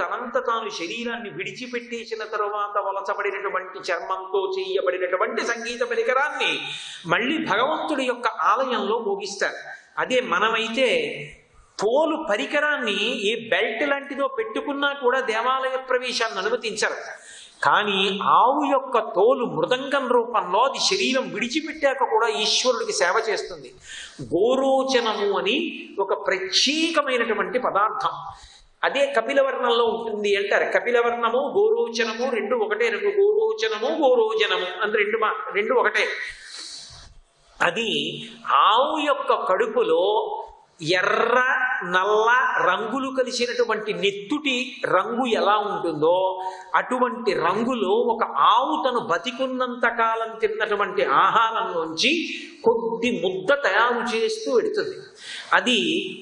తనంత తాను శరీరాన్ని విడిచిపెట్టేసిన తరువాత వలచబడినటువంటి చర్మంతో చేయబడినటువంటి సంగీత పరికరాన్ని మళ్ళీ భగవంతుడి యొక్క ఆలయంలో మోగిస్తారు. అదే మనమైతే తోలు పరికరాన్ని ఏ బెల్ట్ లాంటిదో పెట్టుకున్నా కూడా దేవాలయ ప్రవేశాన్ని అనుమతించరు. కానీ ఆవు యొక్క తోలు మృదంగం రూపంలో అది శరీరం విడిచిపెట్టాక కూడా ఈశ్వరుడికి సేవ చేస్తుంది. గోరోచనము అని ఒక ప్రత్యేకమైనటువంటి పదార్థం, అదే కపిలవర్ణంలో ఉంటుంది అంటారు. కపిలవర్ణము గోరోచనము రెండు ఒకటే రంగు, గోరోచనము గోరోజనము అని రెండు ఒకటే. అది ఆవు యొక్క కడుపులో ఎర్ర నల్ల రంగులు కలిసినటువంటి నెత్తుటి రంగు ఎలా ఉంటుందో అటువంటి రంగులో ఒక ఆవు తను బతికున్నంత కాలం తిన్నటువంటి ఆహారంలోంచి కొద్ది ముద్ద తయారు చేస్తూ పెడుతుంది. అది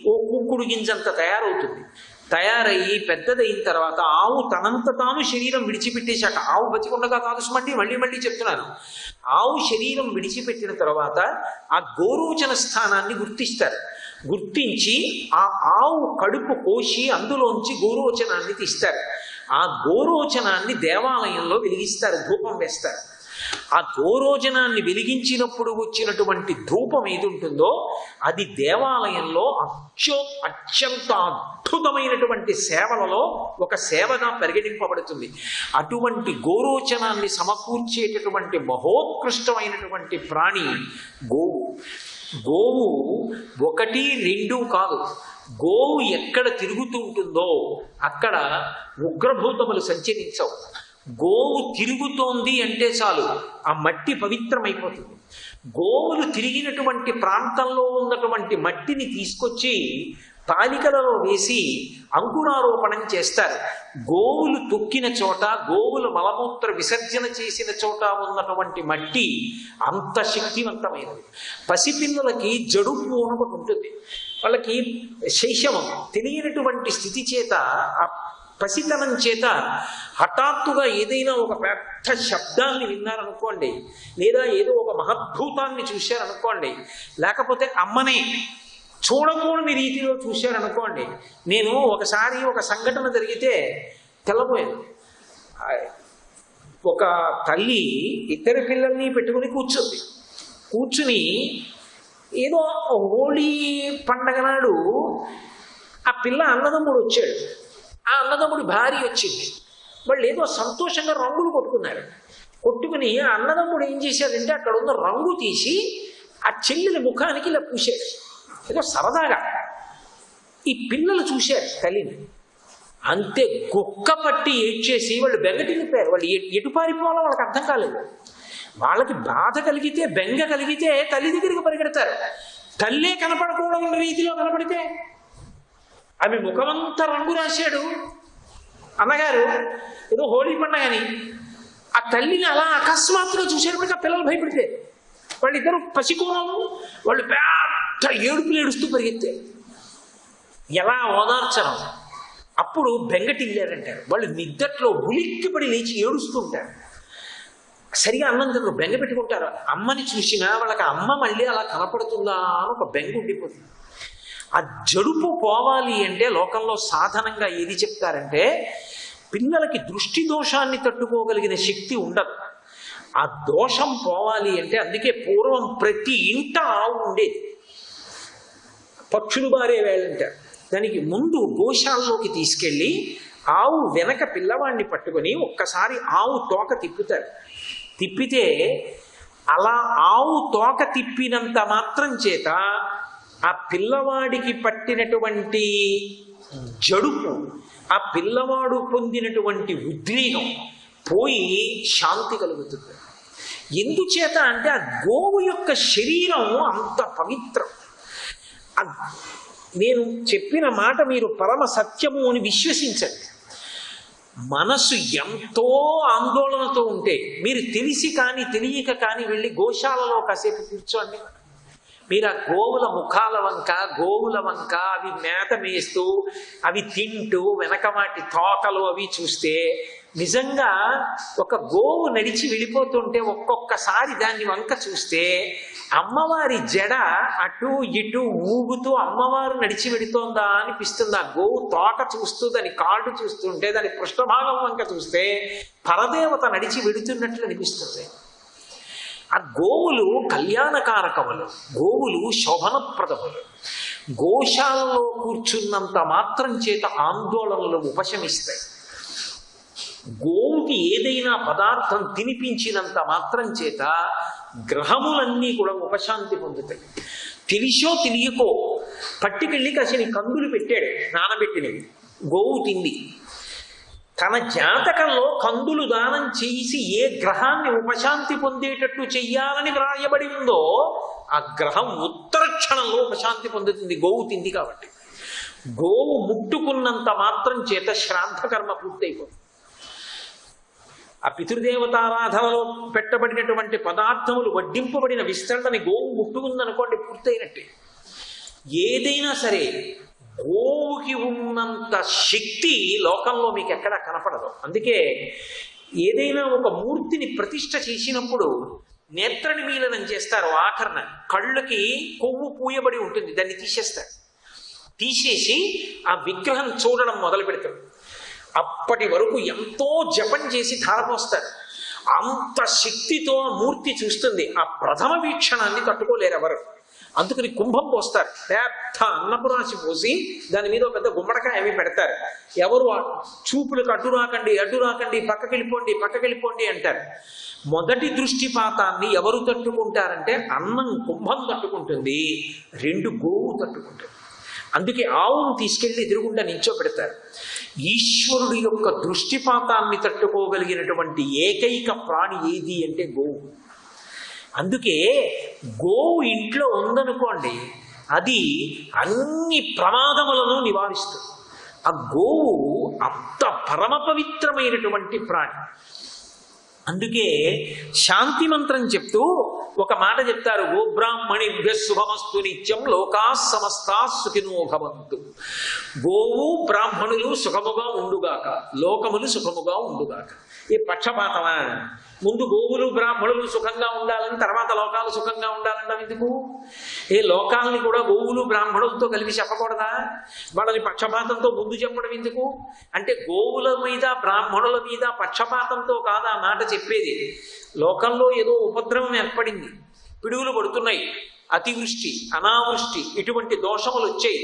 ఓ కుంకుడు గింజంత తయారవుతుంది. తయారయ్యి పెద్దదైన తర్వాత ఆవు తనంత తాను శరీరం విడిచిపెట్టేశాక, ఆవు బతికుండగా కాదు మళ్ళీ మళ్ళీ చెప్తున్నాను, ఆవు శరీరం విడిచిపెట్టిన తర్వాత ఆ గోరోచన స్థానాన్ని గుర్తిస్తారు. గుర్తించి ఆ ఆవు కడుపు కోసి అందులోంచి గోరోచనాన్ని తీస్తారు. ఆ గోరోచనాన్ని దేవాలయంలో వెలిగిస్తారు, ధూపం వేస్తారు. ఆ గోరోజనాన్ని వెలిగించినప్పుడు వచ్చినటువంటి ధూపం ఏది ఉంటుందో అది దేవాలయంలో అత్యంత అద్భుతమైనటువంటి సేవలలో ఒక సేవగా పరిగణింపబడుతుంది. అటువంటి గోరోచనాన్ని సమకూర్చేటటువంటి మహోత్కృష్టమైనటువంటి ప్రాణి గోవు. గోవు ఒకటి రెండు కాదు, గోవు ఎక్కడ తిరుగుతుంటుందో అక్కడ ఉగ్రభూతములు సంచరించవు. గోవు తిరుగుతోంది అంటే చాలు ఆ మట్టి పవిత్రమైపోతుంది. గోవులు తిరిగినటువంటి ప్రాంతంలో ఉన్నటువంటి మట్టిని తీసుకొచ్చి పాలికలలో వేసి అంకురారోపణం చేస్తారు. గోవులు తొక్కిన చోట, గోవులు మలమూత్ర విసర్జన చేసిన చోట ఉన్నటువంటి మట్టి అంత శక్తివంతమైనది. పసిపిల్లలకి జడుపు ఒకటి ఉంటుంది, వాళ్ళకి శైశవం తెలియనటువంటి స్థితి చేత, ఆ పసితనం చేత హఠాత్తుగా ఏదైనా ఒక పెద్ద శబ్దాన్ని విన్నారనుకోండి, లేదా ఏదో ఒక మహద్భూతాన్ని చూశారనుకోండి, లేకపోతే అమ్మనే చూడకూడని రీతిలో చూశారనుకోండి. నేను ఒకసారి ఒక సంఘటన జరిగితే తెల్లబోయాను. ఒక తల్లి ఇద్దరు పిల్లల్ని పెట్టుకుని కూర్చుని ఏదో హోళీ పండగ నాడు ఆ పిల్ల అన్నదమ్ముడు వచ్చాడు, ఆ అన్నదమ్ముడి భార్య వచ్చింది. వాళ్ళు ఏదో సంతోషంగా రంగులు కొట్టుకుని ఆ అన్నదమ్ముడు ఏం చేశాడంటే అక్కడ ఉన్న రంగు తీసి ఆ చెల్లెలి ముఖానికి ఇలా పూశాడు, ఏదో సరదాగా. ఈ పిల్లలు చూశారు తల్లిని, అంతే గుక్క పట్టి ఏడ్చేసి వాళ్ళు బెంగటిల్లిపోయారు. వాళ్ళు ఎటు పారిపోవాలో వాళ్ళకి అర్థం కాలేదు. వాళ్ళకి బాధ కలిగితే, బెంగ కలిగితే తల్లి దగ్గరికి పరిగెడతారు. తల్లే కనపడకూడని రీతిలో కనపడితే, ఆమె ముఖమంతా రంగు రాశాడు అన్నగారు, ఏదో హోళీ పండగని. ఆ తల్లిని అలా అకస్మాత్తుగా చూసేటప్పటికి ఆ పిల్లలు భయపడితే వాళ్ళిద్దరు పసికోనము, వాళ్ళు పెద్ద ఏడుపులు ఏడుస్తూ పరిగెత్తారు. ఎలా ఓదార్చడం? అప్పుడు బెంగటిల్లారంటారు. వాళ్ళు నిద్దట్లో ఉలిక్కిపడి లేచి ఏడుస్తూ ఉంటారు. సరిగా అన్నం తినరు, బెంగ పెట్టుకుంటారు. అమ్మని చూసినా వాళ్ళకి అమ్మ మళ్ళీ అలా కనపడుతుందా అని ఒక బెంగ ఉండిపోతుంది. ఆ జడుపు పోవాలి అంటే లోకంలో సాధనంగా ఏది చెప్తారంటే, పిల్లలకి దృష్టి దోషాన్ని తట్టుకోగలిగిన శక్తి ఉండదు. ఆ దోషం పోవాలి అంటే, అందుకే పూర్వం ప్రతి ఇంట ఆవు ఉండేది. పక్షులు బారే వేళ్ళంటారు. దానికి ముందు గోశాలలోకి తీసుకెళ్ళి ఆవు వెనక పిల్లవాడిని పట్టుకొని ఒక్కసారి ఆవు తోక తిప్పుతారు. తిప్పితే అలా ఆవు తోక తిప్పినంత మాత్రం చేత ఆ పిల్లవాడికి పట్టినటువంటి జడుపు, ఆ పిల్లవాడు పొందినటువంటి ఉద్వేగం పోయి శాంతి కలుగుతుంది. ఎందుచేత అంటే ఆ గోవు యొక్క శరీరం అంత పవిత్రం. నేను చెప్పిన మాట మీరు పరమ సత్యము అని విశ్వసించండి. మనసు ఎంతో ఆందోళనతో ఉంటే మీరు తెలిసి కానీ తెలియక కానీ వెళ్ళి గోశాలలో కాసేపు కూర్చోండి. మీరు ఆ గోవుల ముఖాల వంక, గోవుల వంక అవి మేత మేస్తూ అవి తింటూ వెనక వాటి తోకలు అవి చూస్తే, నిజంగా ఒక గోవు నడిచి వెళ్ళిపోతుంటే ఒక్కొక్కసారి దాన్ని వంక చూస్తే అమ్మవారి జడ అటు ఇటు ఊగుతూ అమ్మవారు నడిచి వెడుతోందా అనిపిస్తుంది. ఆ గోవు తోక చూస్తూ దాని కాళ్ళు చూస్తుంటే, దాని పృష్ఠభాగం వంక చూస్తే పరదేవత నడిచి వెడుతున్నట్లు అనిపిస్తుంది. ఆ గోవులు కళ్యాణకారకములు, గోవులు శోభనప్రదములు. గోశాలలో కూర్చున్నంత మాత్రం చేత ఆందోళనలు ఉపశమిస్తాయి. గోవుకి ఏదైనా పదార్థం తినిపించినంత మాత్రం చేత గ్రహములన్నీ కూడా ఉపశాంతి పొందుతాయి. తెలిసో తెలియకో పట్టుకెళ్ళి కాసిన కందులు పెట్టాడు, నానబెట్టినవి, గోవు తింది. తన జాతకంలో కందులు దానం చేసి ఏ గ్రహాన్ని ఉపశాంతి పొందేటట్టు చెయ్యాలని వ్రాయబడి ఉందో ఆ గ్రహం ఉత్తర క్షణంలో ఉపశాంతి పొందుతుంది, గోవు తింది కాబట్టి. గోవు ముట్టుకున్నంత మాత్రం చేత శ్రాద్ధ కర్మ పూర్తయిపోతుంది. ఆ పితృదేవతారాధనలో పెట్టబడినటువంటి పదార్థములు వడ్డింపబడిన విస్తరణని గోవు ముట్టుకుందనుకోండి, పూర్తయినట్టే. ఏదైనా సరే గోవుకి ఉన్నంత శక్తి లోకంలో మీకు ఎక్కడా కనపడదు. అందుకే ఏదైనా ఒక మూర్తిని ప్రతిష్ఠ చేసినప్పుడు నేత్ర నిమీలనం చేస్తారు. ఆఖరణ కళ్ళకి కొవ్వు పూయబడి ఉంటుంది, దాన్ని తీసేస్తారు. తీసేసి ఆ విగ్రహం చూడడం మొదలు పెడతారు. అప్పటి వరకు ఎంతో జపం చేసి ధారపోస్తారు. అంత శక్తితో మూర్తి చూస్తుంది. ఆ ప్రథమ వీక్షణాన్ని తట్టుకోలేరు ఎవరు. అందుకని కుంభం పోస్తారు, పెద్ద అన్నపు రాశి పోసి దాని మీద పెద్ద గుమ్మడికాయ అవి పెడతారు. ఎవరు చూపులకు అడ్డు రాకండి, అడ్డు రాకండి, పక్కకెళ్ళిపోండి అంటారు. మొదటి దృష్టిపాతాన్ని ఎవరు తట్టుకుంటారంటే అన్నం కుంభం తట్టుకుంటుంది, రెండు గోవు తట్టుకుంటుంది. అందుకే ఆవును తీసుకెళ్లి ఎదురుగుండా నించోపెడతారు. ఈశ్వరుడి యొక్క దృష్టిపాతాన్ని తట్టుకోగలిగినటువంటి ఏకైక ప్రాణి ఏది అంటే గోవు. అందుకే గోవు ఇంట్లో ఉందనుకోండి, అది అన్ని ప్రమాదములను నివారిస్తుంది. ఆ గోవు అంత పరమ పవిత్రమైనటువంటి ప్రాణి. అందుకే శాంతి మంత్రం చెప్తూ ఒక మాట చెప్తారు, గోబ్రాహ్మణిభ్య శుభమస్తు నిత్యం లోకా సమస్తా సుఖినో భవంతు. గోవు బ్రాహ్మణులు సుఖముగా ఉండుగాక, లోకములు సుఖముగా ఉండుగాక. ఈ పక్షపాతమా? ముందు గోవులు బ్రాహ్మణులు సుఖంగా ఉండాలని, తర్వాత లోకాలు సుఖంగా ఉండాలన్నాం ఎందుకు? ఏ లోకాలని కూడా గోవులు బ్రాహ్మణులతో కలిపి చెప్పకూడదా? వాళ్ళని పక్షపాతంతో ముందు చెప్పడం ఎందుకు? అంటే గోవుల మీద బ్రాహ్మణుల మీద పక్షపాతంతో కాదా మాట చెప్పేది. లోకంలో ఏదో ఉపద్రవం ఏర్పడింది, పిడుగులు పడుతున్నాయి, అతివృష్టి అనావృష్టి ఇటువంటి దోషములు వచ్చాయి,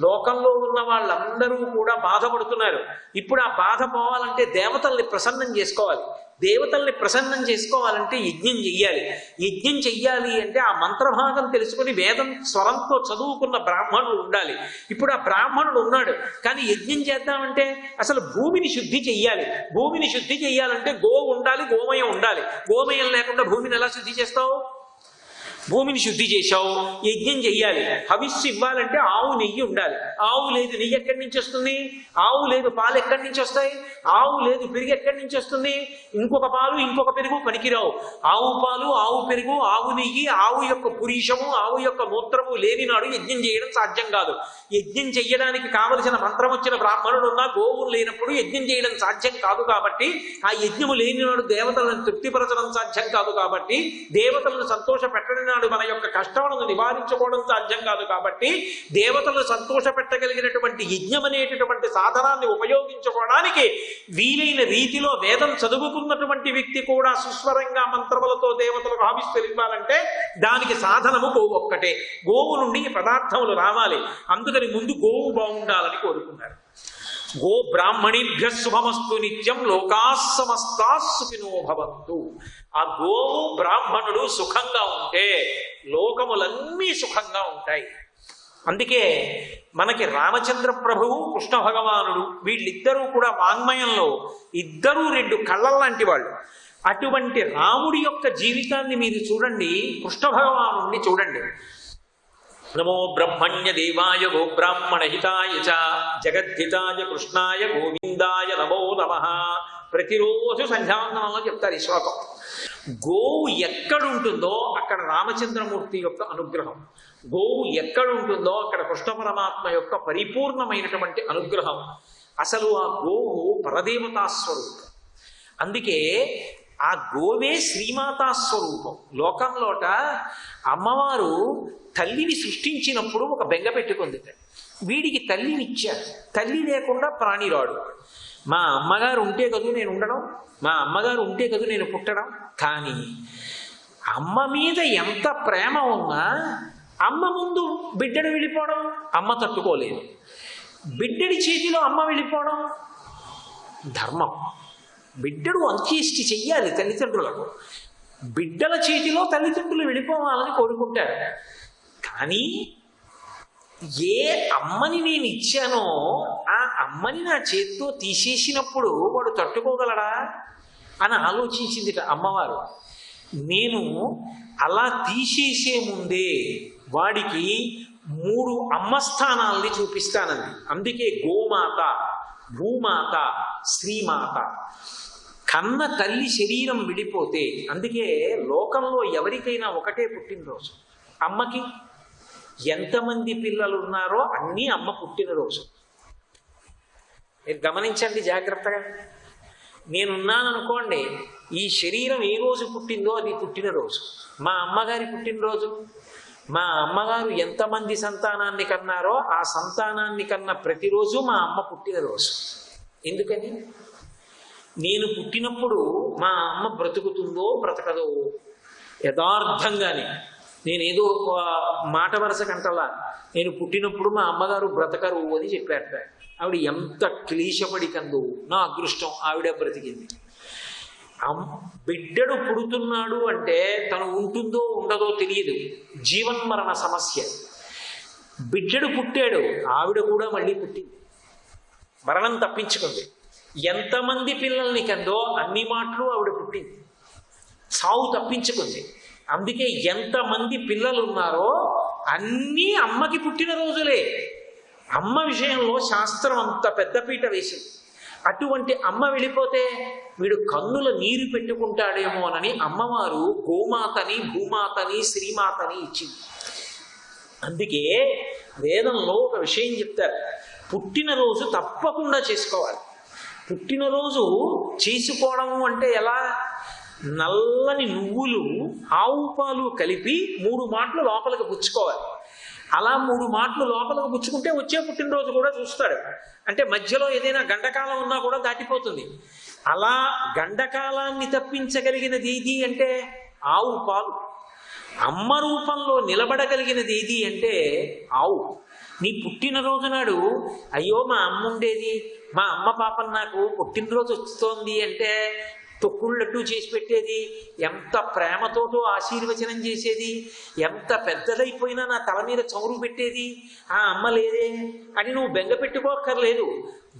లోకంలో ఉన్న వాళ్ళందరూ కూడా బాధపడుతున్నారు. ఇప్పుడు ఆ బాధ పోవాలంటే దేవతల్ని ప్రసన్నం చేసుకోవాలి. దేవతల్ని ప్రసన్నం చేసుకోవాలంటే యజ్ఞం చెయ్యాలి. యజ్ఞం చెయ్యాలి అంటే ఆ మంత్రభాగం తెలుసుకుని వేదం స్వరంతో చదువుకున్న బ్రాహ్మణుడు ఉండాలి. ఇప్పుడు ఆ బ్రాహ్మణుడు ఉన్నాడు, కానీ యజ్ఞం చేద్దామంటే అసలు భూమిని శుద్ధి చెయ్యాలి. భూమిని శుద్ధి చెయ్యాలంటే గోవు ఉండాలి, గోమయం ఉండాలి. గోమయం లేకుండా భూమిని ఎలా శుద్ధి చేస్తావు? భూమిని శుద్ధి చేశావు, యజ్ఞం చెయ్యాలి. హవిస్సు ఇవ్వాలంటే ఆవు నెయ్యి ఉండాలి. ఆవు లేదు, నెయ్యి ఎక్కడి నుంచి వస్తుంది? ఆవు లేదు, పాలు ఎక్కడి నుంచి వస్తాయి? ఆవు లేదు, పెరుగు ఎక్కడి నుంచి వస్తుంది? ఇంకొక పాలు ఇంకొక పెరుగు పనికిరావు. ఆవు పాలు, ఆవు పెరుగు, ఆవు నెయ్యి, ఆవు యొక్క పురీషము, ఆవు యొక్క మూత్రము లేని నాడు యజ్ఞం చేయడం సాధ్యం కాదు. యజ్ఞం చెయ్యడానికి కావలసిన మంత్రం వచ్చిన బ్రాహ్మణుడు ఉన్నా గోవులు లేనప్పుడు యజ్ఞం చేయడం సాధ్యం కాదు. కాబట్టి ఆ యజ్ఞము లేని నాడు దేవతలను తృప్తిపరచడం సాధ్యం కాదు. కాబట్టి దేవతలను సంతోష పెట్టడం నాడు మన యొక్క కష్టాలను నివారించుకోవడం సాధ్యం కాదు. కాబట్టి దేవతలను సంతోష పెట్టగలిగినటువంటి యజ్ఞం అనేటటువంటి సాధనాన్ని ఉపయోగించుకోవడానికి వీలైన రీతిలో వేదం చదువుకున్నటువంటి వ్యక్తి కూడా సుస్వరంగా మంత్రములతో దేవతలకు హవిస్సులు ఇవ్వాలంటే దానికి సాధనము గోవు ఒక్కటే. గోవు నుండి ఈ పదార్థములు రావాలి. అందుకని ముందు గోవు బాగుండాలని కోరుకున్నారు. గో బ్రాహ్మణిభ్య శుభమస్తు నిత్యం లోకా సమస్తా సుఖినో భవంతు. ఆ గోవు బ్రాహ్మణుడు సుఖంగా ఉంటే లోకములన్నీ సుఖంగా ఉంటాయి. అందుకే మనకి రామచంద్ర ప్రభువు కృష్ణ భగవానుడు వీళ్ళిద్దరూ కూడా వాంగ్మయంలో ఇద్దరూ రెండు కళ్ళల్లాంటి వాళ్ళు. అటువంటి రాముడి యొక్క జీవితాన్ని మీరు చూడండి, కృష్ణ భగవానుడిని చూడండి. నమో బ్రహ్మణ్య దేవాయ గో బ్రాహ్మణ హితాయ చ జగద్ధితాయ కృష్ణాయ గోవిందాయ నమో నమః. ప్రతిరోజు సంధ్యావందనంలో చెప్తారు ఈ శ్లోకం. గోవు ఎక్కడుంటుందో అక్కడ రామచంద్రమూర్తి యొక్క అనుగ్రహం, గోవు ఎక్కడుంటుందో అక్కడ కృష్ణ పరమాత్మ యొక్క పరిపూర్ణమైనటువంటి అనుగ్రహం. అసలు ఆ గోవు పరదేవతా స్వరూపం. అందుకే ఆ గోవే శ్రీమాతా స్వరూపం. లోకంలోట అమ్మవారు తల్లిని సృష్టించినప్పుడు ఒక బెంగ పెట్టుకుంది. వీడికి తల్లినిచ్చారు, తల్లి లేకుండా ప్రాణి రాడు. మా అమ్మగారు ఉంటే కదూ నేను ఉండడం, మా అమ్మగారు ఉంటే కదూ నేను పుట్టడం. కానీ అమ్మ మీద ఎంత ప్రేమ ఉన్నా అమ్మ ముందు బిడ్డడు వెళ్ళిపోవడం అమ్మ తట్టుకోలేదు. బిడ్డడి చేతిలో అమ్మ వెళ్ళిపోవడం ధర్మం. బిడ్డడు అంత్యేష్టి చెయ్యాలి తల్లిదండ్రులకు. బిడ్డల చేతిలో తల్లిదండ్రులు వెళ్ళిపోవాలని కోరుకుంటారు. కానీ ఏ అమ్మని నేను ఇచ్చానో ఆ అమ్మని నా చేతితో తీసేసినప్పుడు వాడు తట్టుకోగలడా అని ఆలోచించింది అమ్మవారు. నేను అలా తీసేసే ముందే వాడికి 3 అమ్మ స్థానాల్ని చూపిస్తానంది. అందుకే గోమాత, భూమాత, శ్రీమాత. కన్న తల్లి శరీరం విడిపోతే, అందుకే లోకంలో ఎవరికైనా ఒకటే పుట్టినరోజు. అమ్మకి ఎంతమంది పిల్లలు ఉన్నారో అన్నీ అమ్మ పుట్టినరోజు. మీరు గమనించండి జాగ్రత్తగా. నేనున్నాననుకోండి, ఈ శరీరం ఏ రోజు పుట్టిందో అది పుట్టినరోజు. మా అమ్మగారి పుట్టినరోజు, మా అమ్మగారు ఎంతమంది సంతానాన్ని కన్నారో ఆ సంతానాన్ని కన్న ప్రతిరోజు మా అమ్మ పుట్టినరోజు. ఎందుకని? నేను పుట్టినప్పుడు మా అమ్మ బ్రతుకుతుందో బ్రతకదో యథార్థంగానే. నేనేదో మాట వరుస కంటలా నేను పుట్టినప్పుడు మా అమ్మగారు బ్రతకరు అని చెప్పారట. ఆవిడ ఎంత క్లీశపడి కందో, నా అదృష్టం ఆవిడ బ్రతికింది. బిడ్డడు పుడుతున్నాడు అంటే తను ఉంటుందో ఉండదో తెలియదు, జీవన్మరణ సమస్య. బిడ్డడు పుట్టాడు, ఆవిడ కూడా మళ్ళీ పుట్టింది, మరణం తప్పించుకుంది. ఎంతమంది పిల్లల్ని కందో అన్ని మాటలు ఆవిడ పుట్టింది, సావు తప్పించుకుంది. అందుకే ఎంతమంది పిల్లలు ఉన్నారో అన్నీ అమ్మకి పుట్టిన రోజులే. అమ్మ విషయంలో శాస్త్రం అంత పెద్దపీట వేసింది. అటువంటి అమ్మ వెళ్ళిపోతే వీడు కన్నుల నీరు పెట్టుకుంటాడేమోనని అమ్మవారు గోమాతని, భూమాతని, శ్రీమాతని ఇచ్చింది. అందుకే వేదంలో ఒక విషయం చెప్తారు, పుట్టినరోజు తప్పకుండా చేసుకోవాలి. పుట్టినరోజు చేసుకోవడం అంటే ఎలా? నల్లని నువ్వులు, ఆవు పాలు కలిపి 3 మాటలు లోపలికి పుచ్చుకోవాలి. అలా 3 మాటలు లోపలికి పుచ్చుకుంటే వచ్చే పుట్టినరోజు కూడా చూస్తాడు. అంటే మధ్యలో ఏదైనా గండకాలం ఉన్నా కూడా దాటిపోతుంది. అలా గండకాలాన్ని తప్పించగలిగినది ఏది అంటే ఆవు పాలు. అమ్మ రూపంలో నిలబడగలిగినది ఏది అంటే ఆవు. నీ పుట్టినరోజు నాడు అయ్యో మా అమ్మ ఉండేది, మా అమ్మ పాపం నాకు పుట్టినరోజు వస్తోంది అంటే తొక్కుళ్ళట్టు చేసి పెట్టేది, ఎంత ప్రేమతోటో ఆశీర్వచనం చేసేది, ఎంత పెద్దదైపోయినా నా తల మీద చమురు పెట్టేది. ఆ అమ్మ లేదే అని నువ్వు బెంగ పెట్టుకోక్కర్లేదు.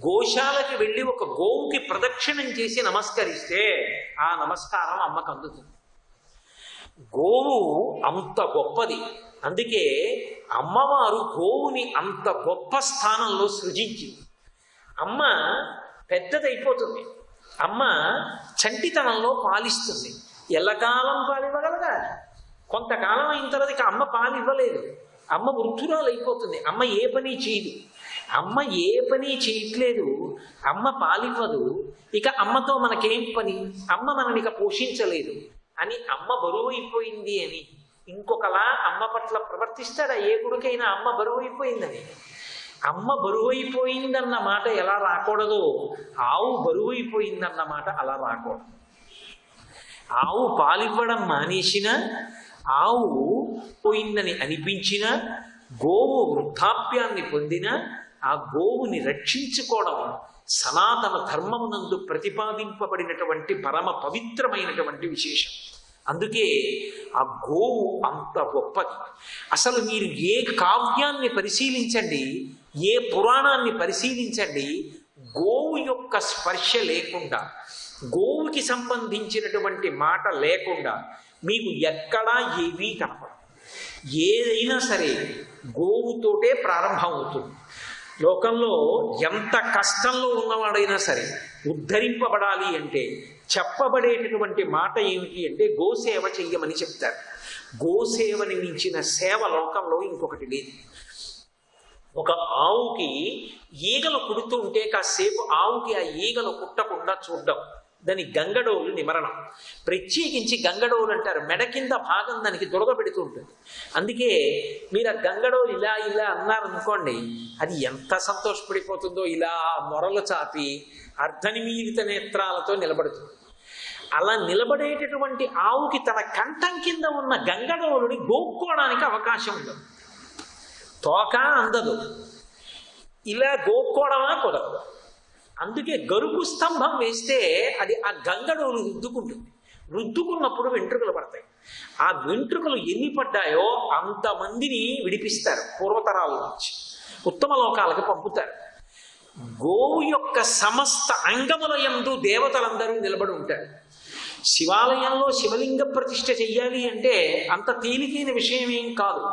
గోశాలకి వెళ్ళి ఒక గోవుకి ప్రదక్షిణం చేసి నమస్కరిస్తే ఆ నమస్కారం అమ్మకు అందుతుంది. గోవు అంత గొప్పది. అందుకే అమ్మవారు గోవుని అంత గొప్ప స్థానంలో సృజించింది. అమ్మ పెద్దదైపోతుంది, అమ్మ చంటితనంలో పాలిస్తుంది. ఎల్లకాలం పాలివ్వగలదా? కొంతకాలం అయిన తర్వాత అమ్మ పాలివ్వలేదు, అమ్మ వృద్ధురాలు అయిపోతుంది. అమ్మ ఏ పని చేయదు, అమ్మ ఏ పని చేయట్లేదు, అమ్మ పాలివ్వదు. ఇక అమ్మతో మనకేం పని? అమ్మ మనని ఇక పోషించలేదు అని అమ్మ బరువు అయిపోయింది అని ఇంకొకలా అమ్మ పట్ల ప్రవర్తిస్తాడా ఏ కొడుకైనా? అమ్మ బరువు అయిపోయిందని. అమ్మ బరువైపోయిందన్న మాట ఎలా రాకూడదో ఆవు బరువైపోయిందన్న మాట అలా రాకూడదు. ఆవు పాలివ్వడం మానేసిన, ఆవు పోయిందని అనిపించిన, గోవు వృద్ధాప్యాన్ని పొందిన ఆ గోవుని రక్షించుకోవడం సనాతన ధర్మమునందు ప్రతిపాదింపబడినటువంటి పరమ పవిత్రమైనటువంటి విశేషం. అందుకే ఆ గోవు అంత గొప్పది. అసలు మీరు ఏ కావ్యాన్ని పరిశీలించండి, ఏ పురాణాన్ని పరిశీలించండి, గోవు యొక్క స్పర్శ లేకుండా, గోవుకి సంబంధించినటువంటి మాట లేకుండా మీకు ఎక్కడా ఏవీ కనపడదు. ఏదైనా సరే గోవుతోటే ప్రారంభం అవుతుంది. లోకంలో ఎంత కష్టంలో ఉన్నవాడైనా సరే ఉద్ధరింపబడాలి అంటే చెప్పబడేటటువంటి మాట ఏమిటి అంటే గోసేవ చెయ్యమని చెప్తారు. గోసేవని మించిన సేవ లోకంలో ఇంకొకటి లేదు. ఒక ఆవుకి ఈగలు కుడుతూ ఉంటే కాసేపు ఆవుకి ఆ ఈగలు కుట్టకుండా చూడడం, దాని గంగడోలు నిమరణం. ప్రత్యేకించి గంగడోలు అంటారు, మెడ కింద భాగం దానికి దురదపెడుతూ ఉంటుంది. అందుకే మీరు ఆ గంగడోలు ఇలా ఇలా అన్నారనుకోండి, అది ఎంత సంతోషపడిపోతుందో, ఇలా మొరలు చాపి అర్ధనిమీలిత నేత్రాలతో నిలబడుతుంది. అలా నిలబడేటటువంటి ఆవుకి తన కంఠం కింద ఉన్న గంగడోలుని గోక్కోవడానికి అవకాశం ఉండదు. తోక అందదు, ఇలా గోక్కోవడమా కుదరదు. అందుకే గరుకు స్తంభం వేస్తే అది ఆ గంగడోలు రుద్దుకుంటుంది. రుద్దుకున్నప్పుడు వెంట్రుకలు పడతాయి. ఆ వెంట్రుకలు ఎన్ని పడ్డాయో అంతమందిని విడిపిస్తారు, పూర్వతరాల నుంచి ఉత్తమ లోకాలకు పంపుతారు. గోవు యొక్క సమస్త అంగముల యందు దేవతలందరూ నిలబడి ఉంటారు. శివాలయంలో శివలింగ ప్రతిష్ఠ చెయ్యాలి అంటే అంత తేలికైన విషయం ఏం కాదు.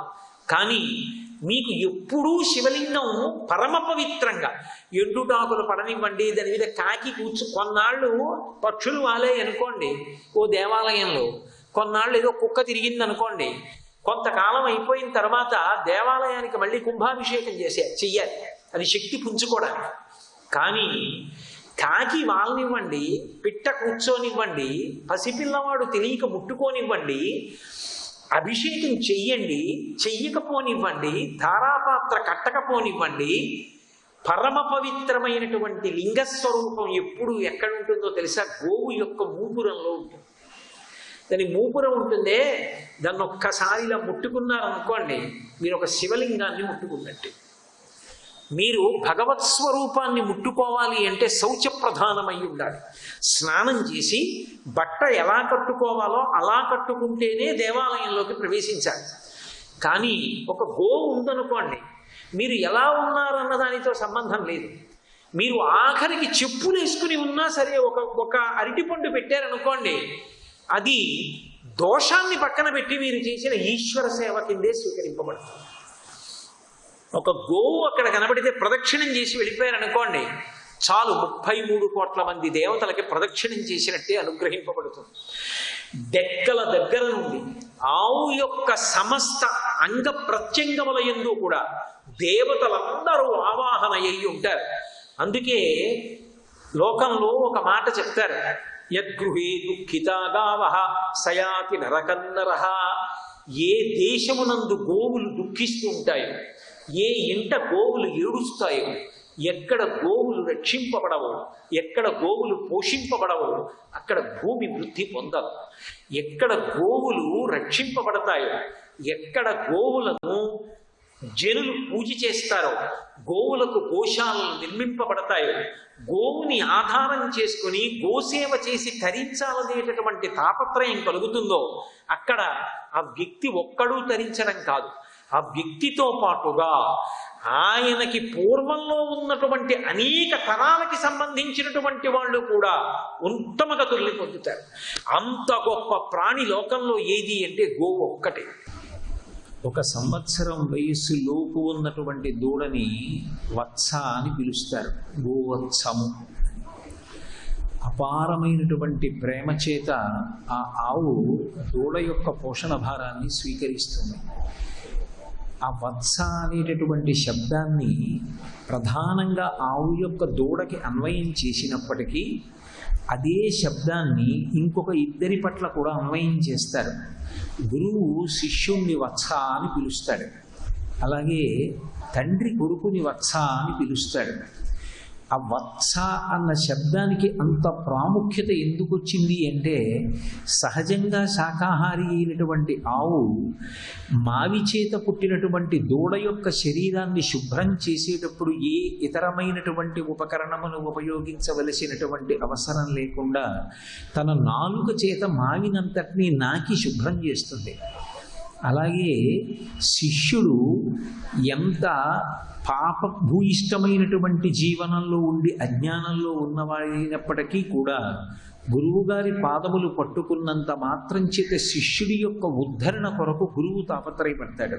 కానీ మీకు ఎప్పుడూ శివలింగం పరమ పవిత్రంగా, ఎండుటాకులు పడనివ్వండి, దాని మీద కాకి కొన్నాళ్ళు పక్షులు వాలే అనుకోండి ఓ దేవాలయంలో, కొన్నాళ్ళు ఏదో కుక్క తిరిగింది అనుకోండి, కొంతకాలం అయిపోయిన తర్వాత దేవాలయానికి మళ్ళీ కుంభాభిషేకం చెయ్యాలి, అది శక్తి పుంజుకోవడానికి. కానీ కాకి వాళ్ళనివ్వండి, పిట్ట కూర్చోనివ్వండి, పసిపిల్లవాడు తెలియక ముట్టుకోనివ్వండి, అభిషేకం చెయ్యండి, చెయ్యకపోనివ్వండి, ధారాపాత్ర కట్టకపోనివ్వండి, పరమ పవిత్రమైనటువంటి లింగస్వరూపం ఎప్పుడు ఎక్కడ ఉంటుందో తెలుసా? గోవు యొక్క మూపురంలో ఉంటుంది. దాని మూపురం ఉంటుందే, దాన్ని ఒక్కసారి ఇలా ముట్టుకున్నారనుకోండి, మీరు ఒక శివలింగాన్ని ముట్టుకున్నట్టు. మీరు భగవత్ స్వరూపాన్ని ముట్టుకోవాలి అంటే శౌచ ప్రధానమై ఉండాలి. స్నానం చేసి బట్ట ఎలా కట్టుకోవాలో అలా కట్టుకుంటేనే దేవాలయంలోకి ప్రవేశించాలి. కానీ ఒక గోవు ఉందనుకోండి, మీరు ఎలా ఉన్నారన్న దానితో సంబంధం లేదు. మీరు ఆఖరికి చెప్పులు వేసుకుని ఉన్నా సరే ఒక అరటిపండు పెట్టారనుకోండి, అది దోషాన్ని పక్కన పెట్టి మీరు చేసిన ఈశ్వర సేవ కిందే స్వీకరింపబడుతుంది. ఒక గోవు అక్కడ కనబడితే ప్రదక్షిణం చేసి వెళ్ళిపోయారనుకోండి, చాలు 33 కోట్ల మంది దేవతలకి ప్రదక్షిణం చేసినట్టే అనుగ్రహింపబడుతుంది. డెక్కల దగ్గర నుండి ఆవు యొక్క సమస్త అంగ ప్రత్యంగముల యందు కూడా దేవతలందరూ ఆవాహన అయ్యి ఉంటారు. అందుకే లోకంలో ఒక మాట చెప్తారు, యద్గృహే దుఃఖితా గావః సయాతి నరకన్నరః. ఏ దేశమునందు గోవులు దుఃఖిస్తూ ఉంటాయో, ఏ ఇంట గోవులు ఏడుస్తాయో, ఎక్కడ గోవులు రక్షింపబడవో, ఎక్కడ గోవులు పోషింపబడవో అక్కడ భూమి వృద్ధి పొందదు. ఎక్కడ గోవులు రక్షింపబడతాయో, ఎక్కడ గోవులను జనులు పూజ చేస్తారో, గోవులకు గోశాలలు నిర్మింపబడతాయో, గోవుని ఆధారం చేసుకుని గోసేవ చేసి తరించాలనేటటువంటి తాపత్రయం కలుగుతుందో, అక్కడ ఆ వ్యక్తి ఒక్కడూ తరించడం కాదు, ఆ వ్యక్తితో పాటుగా ఆయనకి పూర్వంలో ఉన్నటువంటి అనేక తరాలకి సంబంధించినటువంటి వాళ్ళు కూడా ఉత్తమ గతుల్ని పొందుతారు. అంత గొప్ప ప్రాణి లోకంలో ఏది అంటే గోవు ఒక్కటే. 1 సంవత్సరం వయస్సు లోపు ఉన్నటువంటి దూడని వత్స అని పిలుస్తారు, గోవత్సము. అపారమైనటువంటి ప్రేమ చేత ఆ ఆవు దూడ యొక్క పోషణ భారాన్ని స్వీకరిస్తుంది. ఆ వత్స అనేటటువంటి శబ్దాన్ని ప్రధానంగా ఆవు యొక్క దూడకి అన్వయం చేసినప్పటికీ అదే శబ్దాన్ని ఇంకొక ఇద్దరి పట్ల కూడా అన్వయం చేస్తారు. గురువు శిష్యుణ్ణి వత్స అని పిలుస్తాడు, అలాగే తండ్రి కొడుకుని వత్స అని పిలుస్తాడు. ఆ వత్స అన్న శబ్దానికి అంత ప్రాముఖ్యత ఎందుకు వచ్చింది అంటే, సహజంగా శాకాహారి అయినటువంటి ఆవు మావి చేత పుట్టినటువంటి దూడ యొక్క శరీరాన్ని శుభ్రం చేసేటప్పుడు ఏ ఇతరమైనటువంటి ఉపకరణమును ఉపయోగించవలసినటువంటి అవసరం లేకుండా తన నాలుక చేత మావినంతటినీ నాకి శుభ్రం చేస్తుంది. అలాగే శిష్యుడు ఎంత పాపభూయిష్టమైనటువంటి జీవనంలో ఉండి అజ్ఞానంలో ఉన్నవాడైనప్పటికీ కూడా గురువుగారి పాదములు పట్టుకున్నంత మాత్రం చేత శిష్యుడి యొక్క ఉద్ధరణ కొరకు గురువు తాపత్రయపడతాడు.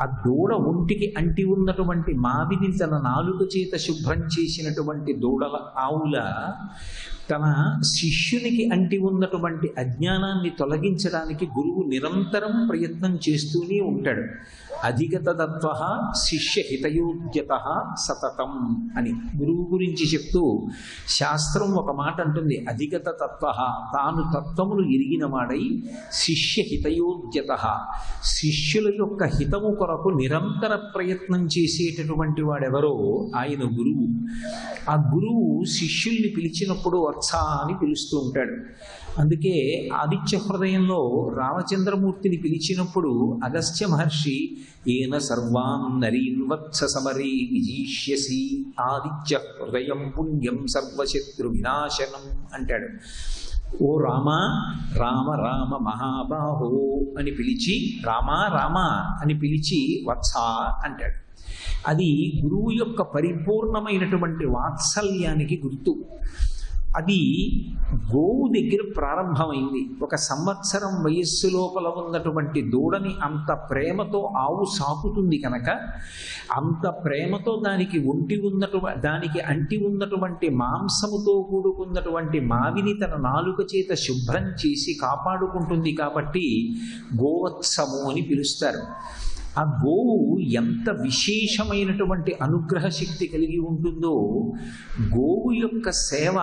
ఆ దూడ ఒంటికి అంటి ఉన్నటువంటి మావిని తన నాలుక చేత శుభ్రం చేసినటువంటి దూడల ఆవుల తన శిష్యునికి అంటి ఉన్నటువంటి అజ్ఞానాన్ని తొలగించడానికి గురువు నిరంతరం ప్రయత్నం చేస్తూనే ఉంటాడు. అధిగతదత్వ శిష్య హితయోగ్యత సతతం అని గురువు గురించి చెప్తూ శాస్త్రం ఒక మాట అంటుంది, అధిగత తత్వ, తాను తత్వములు ఎరిగిన వాడై శిష్య హితయోగ్యత, శిష్యుల యొక్క హితము కొరకు నిరంతర ప్రయత్నం చేసేటటువంటి వాడెవరో ఆయన గురువు. ఆ గురువు శిష్యుల్ని పిలిచినప్పుడు వత్స అని పిలుస్తూ ఉంటాడు. అందుకే ఆదిత్య హృదయంలో రామచంద్రమూర్తిని పిలిచినప్పుడు అగస్త్య మహర్షి ఏన సర్వాం నరీన్ వత్స సమరే విజీష్యసి ఆదిత్య హృదయం పుణ్యం సర్వశత్రు వినాశనం అంటాడు. ఓ రామ రామ రామ మహాబాహో అని పిలిచి రామ రామ అని పిలిచి వత్స అంటాడు. అది గురువు యొక్క పరిపూర్ణమైనటువంటి వాత్సల్యానికి గుర్తు. అది గోవు దగ్గర ప్రారంభమైంది. 1 సంవత్సరం వయస్సు లోపల ఉన్నటువంటి దూడని అంత ప్రేమతో ఆవు సాకుతుంది కనుక, అంత ప్రేమతో దానికి అంటి ఉన్నటువంటి మాంసముతో కూడుకున్నటువంటి మావిని తన నాలుక చేత శుభ్రం చేసి కాపాడుకుంటుంది కాబట్టి గోవత్సము అని పిలుస్తారు. ఆ గోవు ఎంత విశేషమైనటువంటి అనుగ్రహ శక్తి కలిగి ఉంటుందో, గోవు యొక్క సేవ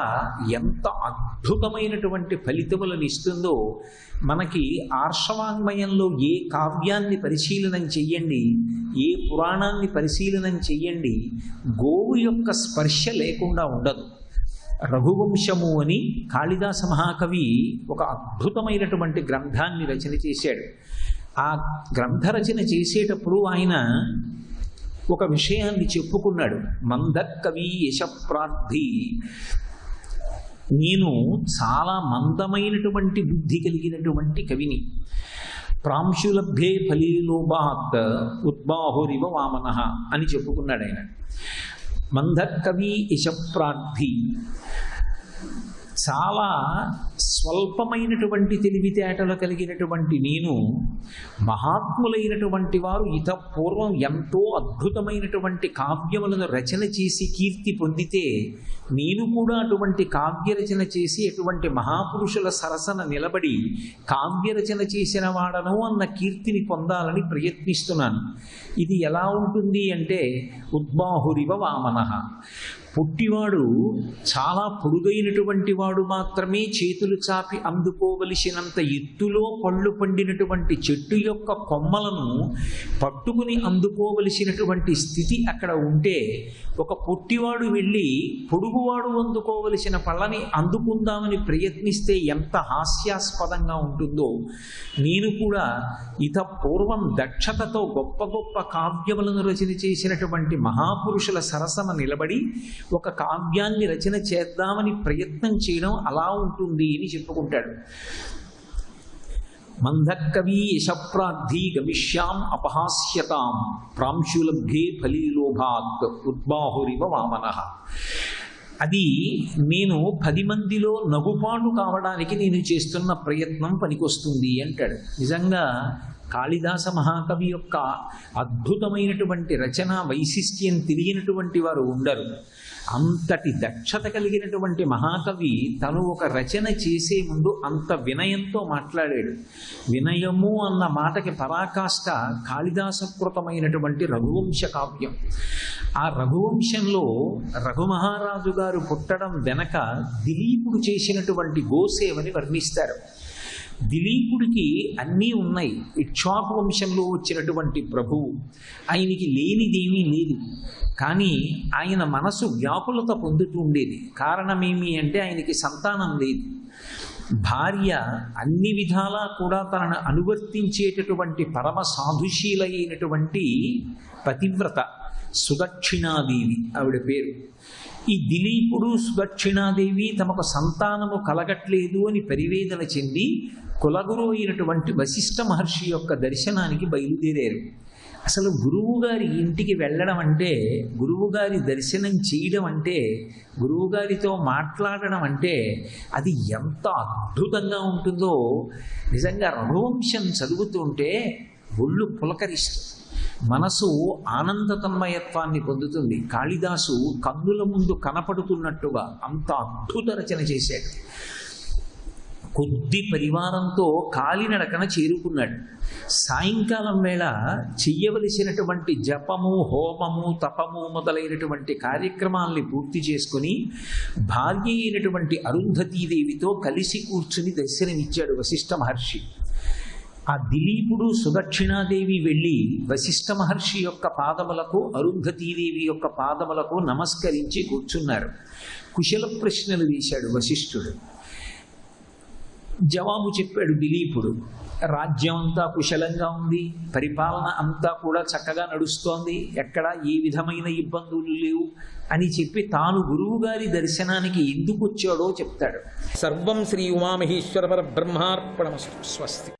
ఎంత అద్భుతమైనటువంటి ఫలితములను ఇస్తుందో మనకి ఆర్షవాంగ్మయంలో ఏ కావ్యాన్ని పరిశీలనం చెయ్యండి, ఏ పురాణాన్ని పరిశీలనం చెయ్యండి, గోవు యొక్క స్పర్శ లేకుండా ఉండదు. రఘువంశము అని కాళిదాస మహాకవి ఒక అద్భుతమైనటువంటి గ్రంథాన్ని రచన చేశాడు. ఆ గ్రంథ రచన చేసేటప్పుడు ఆయన ఒక విషయాన్ని చెప్పుకున్నాడు. మందకవి యశప్రార్థి, నేను చాలా మందమైనటువంటి బుద్ధి కలిగినటువంటి కవిని. ప్రాంశులభ్యే ఫలీలోభాత్ ఉద్బాహురివ వామనః అని చెప్పుకున్నాడు ఆయన. మందకవి యశప్రార్థి, చాలా స్వల్పమైనటువంటి తెలివితేటలు కలిగినటువంటి నేను, మహాత్ములైనటువంటి వారు పూర్వం ఎంతో అద్భుతమైనటువంటి కావ్యములను రచన చేసి కీర్తి పొందితే, నేను కూడా అటువంటి కావ్యరచన చేసి అటువంటి మహాపురుషుల సరసన నిలబడి కావ్యరచన చేసిన వాడను అన్న కీర్తిని పొందాలని ప్రయత్నిస్తున్నాను. ఇది ఎలా ఉంటుంది అంటే ఉద్బాహురివ వామనః, పుట్టివాడు చాలా పొడుగైనటువంటి వాడు మాత్రమే చేతులు చాపి అందుకోవలసినంత ఎత్తులో పళ్ళు పండినటువంటి చెట్టు యొక్క కొమ్మలను పట్టుకుని అందుకోవలసినటువంటి స్థితి అక్కడ ఉంటే, ఒక పొట్టివాడు వెళ్ళి పొడుగువాడు అందుకోవలసిన పళ్ళని అందుకుందామని ప్రయత్నిస్తే ఎంత హాస్యాస్పదంగా ఉంటుందో, నేను కూడా పూర్వం దక్షతతో గొప్ప గొప్ప కావ్యములను రచన చేసినటువంటి మహాపురుషుల సరసన నిలబడి ఒక కావ్యాన్ని రచన చేద్దామని ప్రయత్నం చేయడం అలా ఉంటుంది అని చెప్పుకుంటాడు. మందకవి యశప్రార్థి గమిష్యాం అపహాస్యతాం ప్రాంశులభ్యే ఫలీలోభాత్ ఉద్బాహురివ వామనః. అది నేను 10 మందిలో నగుపాటు కావడానికి నేను చేస్తున్న ప్రయత్నం పనికొస్తుంది అంటాడు. నిజంగా కాళిదాస మహాకవి యొక్క అద్భుతమైనటువంటి రచన వైశిష్ట్యం తెలియనటువంటి వారు ఉండరు. అంతటి దక్షత కలిగినటువంటి మహాకవి తను ఒక రచన చేసే ముందు అంత వినయంతో మాట్లాడాడు. వినయము అన్న మాటకి పరాకాష్ట కాళిదాసకృతమైనటువంటి రఘువంశ కావ్యం. ఆ రఘువంశంలో రఘుమహారాజు గారు పుట్టడం వెనక దిలీపుడు చేసినటువంటి గోసేవని వర్ణిస్తారు. దిలీపుడికి అన్నీ ఉన్నాయి. ఇక్ష్వాకు వంశంలో వచ్చినటువంటి ప్రభువు, ఆయనకి లేనిదేమీ లేదు. కానీ ఆయన మనసు వ్యాకులత పొందుతూ ఉండేది. కారణమేమి అంటే ఆయనకి సంతానం లేదు. భార్య అన్ని విధాలా కూడా తనను అనువర్తించేటటువంటి పరమ సాధుశీలైనటువంటి పతివ్రత సుదక్షిణాదేవి ఆవిడ పేరు. ఈ దిలీపుడు సుదక్షిణాదేవి తమకు సంతానము కలగట్లేదు అని పరివేదన చెంది కులగురు అయినటువంటి వశిష్ఠ మహర్షి యొక్క దర్శనానికి బయలుదేరారు. అసలు గురువుగారి ఇంటికి వెళ్ళడం అంటే, గురువుగారి దర్శనం చేయడం అంటే, గురువుగారితో మాట్లాడడం అంటే అది ఎంత అద్భుతంగా ఉంటుందో నిజంగా రఘువంశం చదువుతుంటే ఒళ్ళు పులకరిస్తుంది, మనసు ఆనందతన్మయత్వాన్ని పొందుతుంది. కాళిదాసు కన్నుల ముందు కనపడుతున్నట్టుగా అంత అద్భుత రచన చేశాడు. కొద్ది పరివారంతో కాలినడకన చేరుకున్నాడు. సాయంకాలం వేళ చెయ్యవలసినటువంటి జపము, హోమము, తపము మొదలైనటువంటి కార్యక్రమాల్ని పూర్తి చేసుకుని భార్య అయినటువంటి అరుంధతీదేవితో కలిసి కూర్చుని దర్శనమిచ్చాడు వశిష్ఠ మహర్షి. ఆ దిలీపుడు సుదక్షిణాదేవి వెళ్ళి వశిష్ఠ మహర్షి యొక్క పాదములకు, అరుంధతీదేవి యొక్క పాదములకు నమస్కరించి కూర్చున్నారు. కుశల ప్రశ్నలు వేశాడు వశిష్ఠుడు. జవాబు చెప్పాడు దిలీపుడు. రాజ్యం అంతా కుశలంగా ఉంది, పరిపాలన అంతా కూడా చక్కగా నడుస్తోంది, ఎక్కడా ఏ విధమైన ఇబ్బందులు లేవు అని చెప్పి తాను గురువుగారి దర్శనానికి ఎందుకు వచ్చాడో చెప్తాడు. సర్వం శ్రీ ఉమామహేశ్వర పరబ్రహ్మార్పణమస్తు. స్వస్తి.